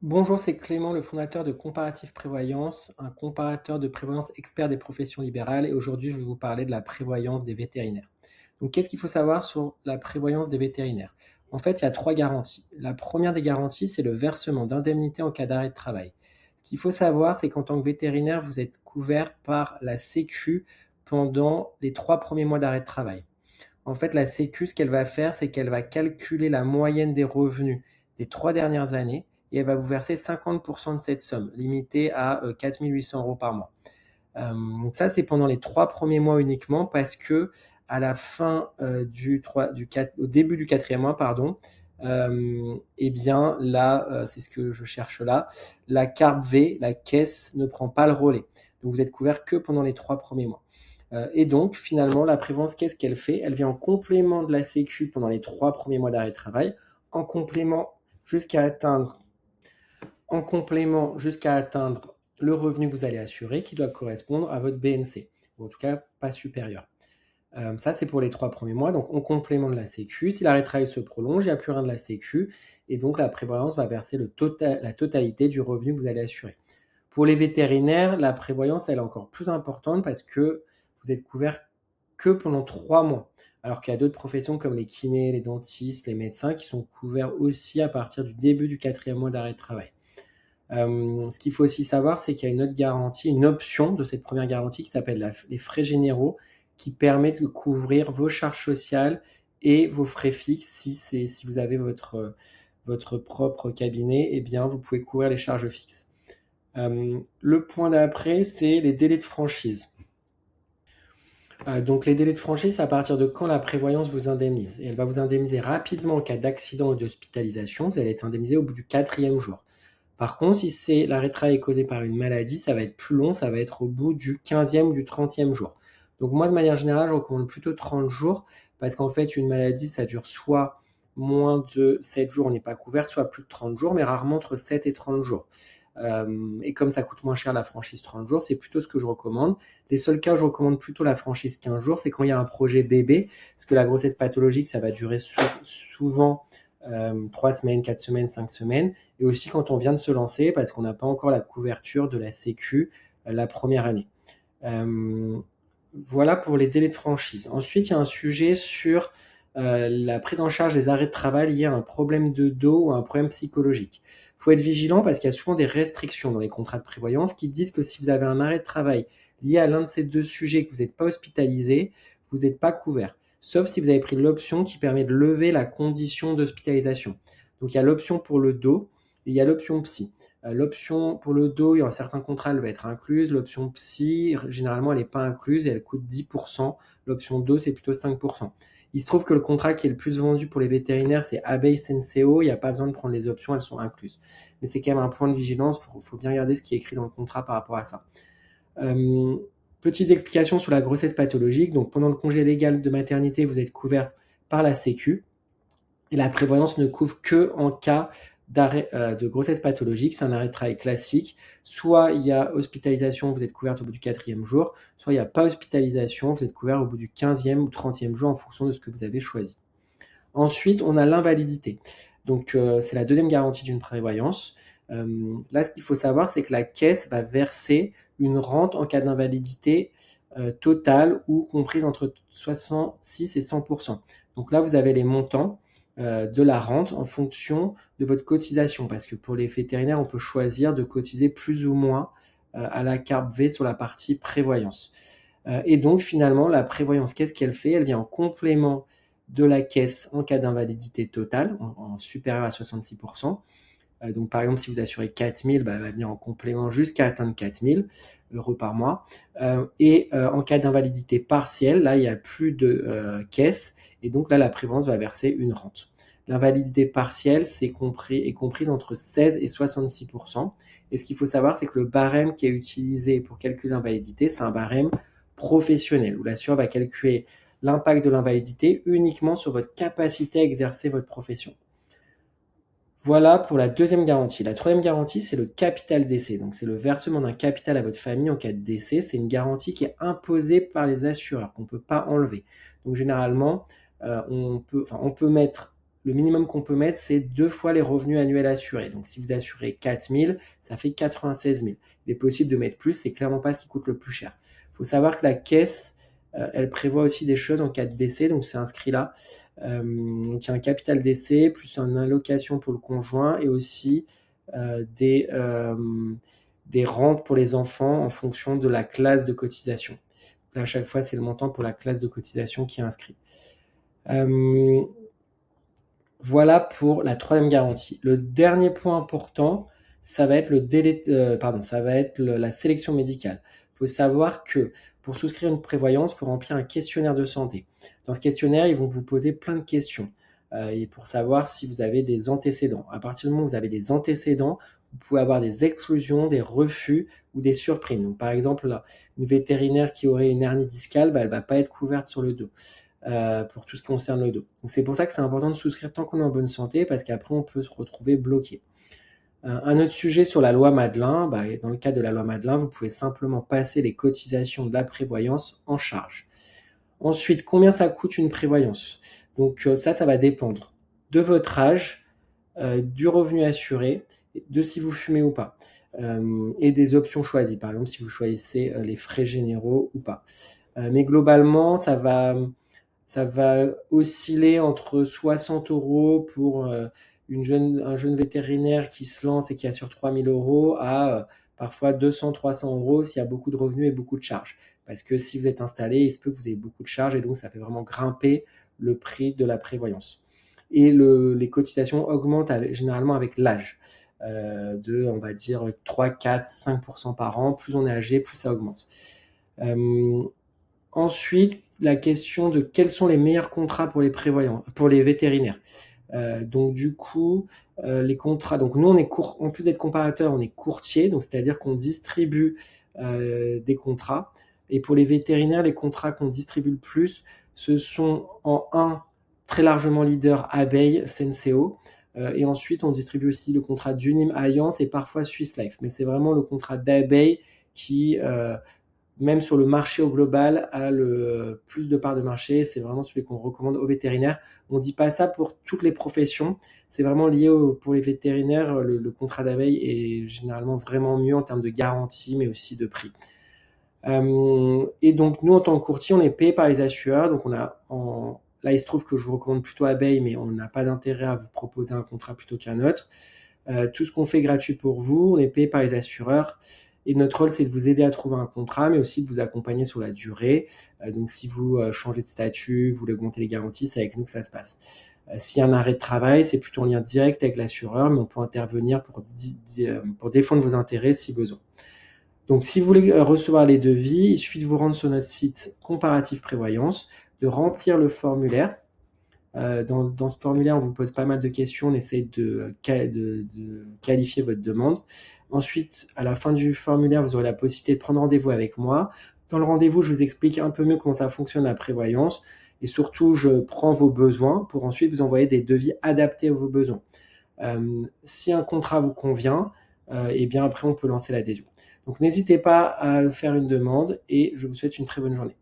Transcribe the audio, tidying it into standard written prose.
Bonjour, c'est Clément, le fondateur de Comparatif Prévoyance, un comparateur de prévoyance expert des professions libérales. Et aujourd'hui, je vais vous parler de la prévoyance des vétérinaires. Donc, qu'est-ce qu'il faut savoir sur la prévoyance des vétérinaires? En fait, il y a trois garanties. La première des garanties, c'est le versement d'indemnités en cas d'arrêt de travail. Ce qu'il faut savoir, c'est qu'en tant que vétérinaire, vous êtes couvert par la Sécu pendant les 3 premiers mois d'arrêt de travail. En fait, la Sécu, ce qu'elle va faire, c'est qu'elle va calculer la moyenne des revenus des 3 dernières années et elle va vous verser 50% de cette somme, limitée à 4 800 euros par mois. Donc ça, c'est pendant les 3 premiers mois uniquement parce que à la fin au début du quatrième mois, pardon, eh bien là, c'est ce que je cherche là, la CARP V, la caisse, ne prend pas le relais. Donc vous êtes couvert que pendant les 3 premiers mois. Et donc, finalement, la prévoyance, qu'est-ce qu'elle fait? Elle vient en complément de la Sécu pendant les 3 premiers mois d'arrêt de travail, en complément jusqu'à atteindre, en complément jusqu'à atteindre le revenu que vous allez assurer, qui doit correspondre à votre BNC, ou en tout cas pas supérieur. Ça, c'est pour les 3 premiers mois, donc en complément de la Sécu. Si l'arrêt de travail se prolonge, il n'y a plus rien de la Sécu, et donc la prévoyance va verser la totalité du revenu que vous allez assurer. Pour les vétérinaires, la prévoyance, elle est encore plus importante parce que vous êtes couvert que pendant 3 mois. Alors qu'il y a d'autres professions comme les kinés, les dentistes, les médecins qui sont couverts aussi à partir du début du quatrième mois d'arrêt de travail. Ce qu'il faut aussi savoir, c'est qu'il y a une autre garantie, une option de cette première garantie qui s'appelle les frais généraux, qui permet de couvrir vos charges sociales et vos frais fixes. Si vous avez votre propre cabinet, eh bien, vous pouvez couvrir les charges fixes. Le point d'après, c'est les délais de franchise. Donc les délais de franchise, c'est à partir de quand la prévoyance vous indemnise. Et elle va vous indemniser rapidement en cas d'accident ou d'hospitalisation. Vous allez être indemnisé au bout du quatrième jour. Par contre, si c'est l'arrêt de travail causé par une maladie, ça va être plus long, ça va être au bout du 15e ou du 30e jour. Donc moi, de manière générale, je recommande plutôt 30 jours, parce qu'en fait, une maladie, ça dure soit moins de 7 jours, on n'est pas couvert, soit plus de 30 jours, mais rarement entre 7 et 30 jours. Et comme ça coûte moins cher la franchise 30 jours, c'est plutôt ce que je recommande. Les seuls cas où je recommande plutôt la franchise 15 jours, c'est quand il y a un projet bébé, parce que la grossesse pathologique, ça va durer souvent 3 semaines, 4 semaines, 5 semaines, et aussi quand on vient de se lancer, parce qu'on n'a pas encore la couverture de la Sécu la première année. Euh, voilà pour les délais de franchise. Ensuite, il y a un sujet sur la prise en charge des arrêts de travail liés à un problème de dos ou à un problème psychologique. Il faut être vigilant parce qu'il y a souvent des restrictions dans les contrats de prévoyance qui disent que si vous avez un arrêt de travail lié à l'un de ces deux sujets, que vous n'êtes pas hospitalisé, vous n'êtes pas couvert. Sauf si vous avez pris l'option qui permet de lever la condition d'hospitalisation. Donc il y a l'option pour le dos et il y a l'option psy. L'option pour le dos, il y a un certain contrat, elle va être incluse. L'option psy, généralement, elle n'est pas incluse et elle coûte 10%. L'option dos, c'est plutôt 5%. Il se trouve que le contrat qui est le plus vendu pour les vétérinaires, c'est Abeille Senseo. Il n'y a pas besoin de prendre les options, elles sont incluses. Mais c'est quand même un point de vigilance. Faut bien regarder ce qui est écrit dans le contrat par rapport à ça. Euh, Petites explications sur la grossesse pathologique. Donc, pendant le congé légal de maternité, vous êtes couverte par la Sécu. Et la prévoyance ne couvre que en cas d'arrêt de grossesse pathologique, c'est un arrêt de travail classique. Soit il y a hospitalisation, vous êtes couverte au bout du quatrième jour, soit il n'y a pas hospitalisation, vous êtes couvert au bout du 15e ou 30e jour en fonction de ce que vous avez choisi. Ensuite, on a l'invalidité. Donc, c'est la deuxième garantie d'une prévoyance. Là, ce qu'il faut savoir, c'est que la caisse va verser une rente en cas d'invalidité totale ou comprise entre 66 et 100%. Donc là, vous avez les montants de la rente en fonction de votre cotisation. Parce que pour les vétérinaires, on peut choisir de cotiser plus ou moins à la CARP V sur la partie prévoyance. Et donc, finalement, la prévoyance, qu'est-ce qu'elle fait? Elle vient en complément de la caisse en cas d'invalidité totale, en supérieur à 66%. Donc, par exemple, si vous assurez 4 000, elle va venir en complément jusqu'à atteindre 4 000 euros par mois. Et en cas d'invalidité partielle, là, il n'y a plus de caisse. Et donc, là, la prévoyance va verser une rente. L'invalidité partielle, est comprise entre 16 et 66%. Et ce qu'il faut savoir, c'est que le barème qui est utilisé pour calculer l'invalidité, c'est un barème professionnel, où l'assureur va calculer l'impact de l'invalidité uniquement sur votre capacité à exercer votre profession. Voilà pour la deuxième garantie. La troisième garantie, c'est le capital décès. Donc, c'est le versement d'un capital à votre famille en cas de décès. C'est une garantie qui est imposée par les assureurs, qu'on ne peut pas enlever. Donc, généralement, on peut mettre le minimum qu'on peut mettre, c'est 2 fois les revenus annuels assurés. Donc, si vous assurez 4 000, ça fait 96 000. Il est possible de mettre plus, c'est clairement pas ce qui coûte le plus cher. Il faut savoir que la caisse, elle prévoit aussi des choses en cas de décès, donc c'est inscrit là. Donc, il y a un capital décès, plus une allocation pour le conjoint et aussi des rentes pour les enfants en fonction de la classe de cotisation. Là, à chaque fois, c'est le montant pour la classe de cotisation qui est inscrit. Voilà pour la troisième garantie. Le dernier point important, ça va être la sélection médicale. Il faut savoir que pour souscrire une prévoyance, il faut remplir un questionnaire de santé. Dans ce questionnaire, ils vont vous poser plein de questions et pour savoir si vous avez des antécédents. À partir du moment où vous avez des antécédents, vous pouvez avoir des exclusions, des refus ou des surprimes. Donc, par exemple, là, une vétérinaire qui aurait une hernie discale, elle ne va pas être couverte sur le dos. Pour tout ce qui concerne le dos. Donc c'est pour ça que c'est important de souscrire tant qu'on est en bonne santé, parce qu'après on peut se retrouver bloqué. Un autre sujet sur la loi Madelin, dans le cadre de la loi Madelin, vous pouvez simplement passer les cotisations de la prévoyance en charge. Ensuite, combien ça coûte une prévoyance? Donc ça va dépendre de votre âge, du revenu assuré, de si vous fumez ou pas, et des options choisies, par exemple si vous choisissez les frais généraux ou pas. Mais globalement, ça va osciller entre 60 € pour un jeune vétérinaire qui se lance et qui assure 3 000 € à parfois 200-300 € s'il y a beaucoup de revenus et beaucoup de charges. Parce que si vous êtes installé, il se peut que vous ayez beaucoup de charges et donc ça fait vraiment grimper le prix de la prévoyance. Et les cotisations augmentent généralement avec l'âge, on va dire 3, 4, 5% par an. Plus on est âgé, plus ça augmente. Ensuite, la question de quels sont les meilleurs contrats pour les vétérinaires. Donc du coup, les contrats. Donc nous, en plus d'être comparateur, on est courtier, donc c'est-à-dire qu'on distribue des contrats. Et pour les vétérinaires, les contrats qu'on distribue le plus, ce sont très largement leader Abeille, Senseo. Et ensuite, on distribue aussi le contrat d'Unim Alliance et parfois Swiss Life. Mais c'est vraiment le contrat d'Abeille qui même sur le marché au global, a le plus de parts de marché. C'est vraiment celui qu'on recommande aux vétérinaires. On ne dit pas ça pour toutes les professions. C'est vraiment lié pour les vétérinaires. Le contrat d'abeille est généralement vraiment mieux en termes de garantie, mais aussi de prix. Et donc, nous, en tant que courtier, on est payé par les assureurs. Donc, là, il se trouve que je vous recommande plutôt Abeille, mais on n'a pas d'intérêt à vous proposer un contrat plutôt qu'un autre. Tout ce qu'on fait est gratuit pour vous. On est payé par les assureurs. Et notre rôle, c'est de vous aider à trouver un contrat, mais aussi de vous accompagner sur la durée. Donc, si vous changez de statut, vous voulez augmenter les garanties, c'est avec nous que ça se passe. S'il y a un arrêt de travail, c'est plutôt en lien direct avec l'assureur, mais on peut intervenir pour défendre vos intérêts si besoin. Donc, si vous voulez recevoir les devis, il suffit de vous rendre sur notre site Comparatif Prévoyance, de remplir le formulaire. Dans ce formulaire, on vous pose pas mal de questions, on essaie de qualifier votre demande. Ensuite, à la fin du formulaire, vous aurez la possibilité de prendre rendez-vous avec moi. Dans le rendez-vous, je vous explique un peu mieux comment ça fonctionne la prévoyance et surtout, je prends vos besoins pour ensuite vous envoyer des devis adaptés à vos besoins. Si un contrat vous convient, et bien après, on peut lancer l'adhésion. Donc, n'hésitez pas à faire une demande et je vous souhaite une très bonne journée.